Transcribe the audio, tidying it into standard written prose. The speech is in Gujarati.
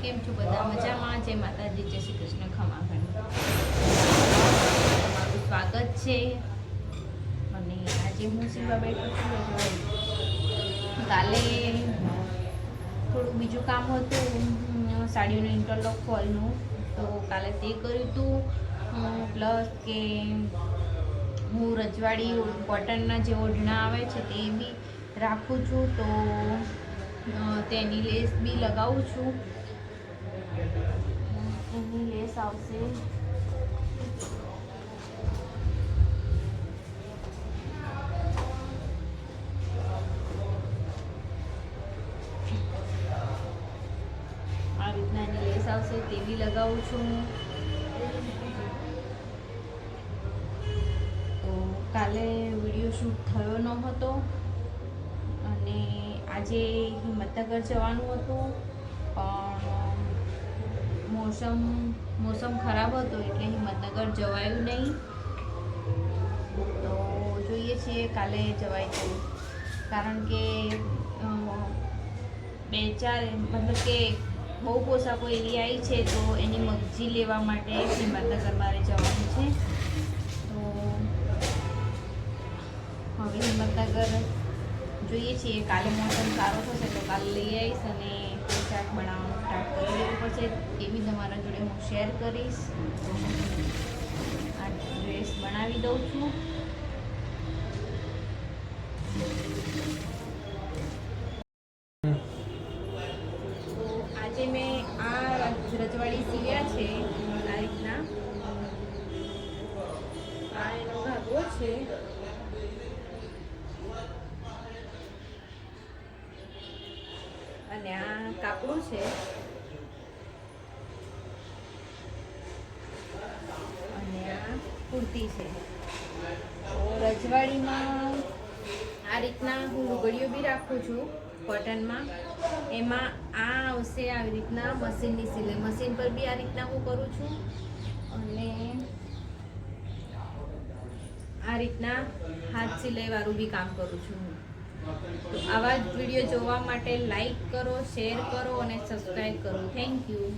કેમ છો બધા મજામાં? જય માતાજી, જય શ્રી કૃષ્ણ, ખમાખણ. તમારું સ્વાગત છે. અને આજે હું સીવા બેઠું છું. કાલે થોડું બીજું કામ હતું, સાડીઓનું ઇન્ટરલોક ફોલનું, તો કાલે તે કર્યું હતું. પ્લસ કે હું રજવાડી કોટનના જે ઓઢણા આવે છે તે બી રાખું છું, તો તેની લેસ બી લગાવું છું. એની લેસ આવશે આ રીતના, એની લેસ આવશે તે બી લગાવું છું. તો કાલે વિડીયો શૂટ થયો ન હતો અને આજે હિંમતનગર જવાનું હતું, પણ મોસમ ખરાબ હતો એટલે હિંમતનગર જવાયું નહીં. તો જોઈએ છીએ કાલે જવાય તો, કારણ કે મતલબ કે બહુ પોશાકો એવી આવી છે, તો એની મગજી લેવા માટે હિંમતનગર મારે જવાનું છે. તો હવે હિંમતનગર જોઈએ છીએ, કાલે મોસમ સારો થશે તો કાલે લઈ આવીશ અને પોશાક બનાવવાનું સ્ટાર્ટ કરી દેવું પડશે. એ બી તમારા જોડે હું શેર કરીશ. આ ડ્રેસ બનાવી દઉં છું. તો આજે મેં આ રજવાડી સીવ્યા છે આ રીતના. આ એનો ઘાઘરો છે. અને આ કાપડું છે. અને આ કુર્તી છે. તો રજવાડીમાં આ રીતના હું લુગડીઓ બી રાખું છું કોટનમાં. એમાં આ આવશે આવી રીતના મશીનની સિલાઈ. મશીન પર બી આ રીતના હું કરું છું. અને આ રીતના હાથ સિલાઈવાળું બી કામ કરું છું હું. તો આવા જ વિડીયો જોવા માટે લાઈક કરો, શેર કરો અને સબસ્ક્રાઈબ કરો. Thank you.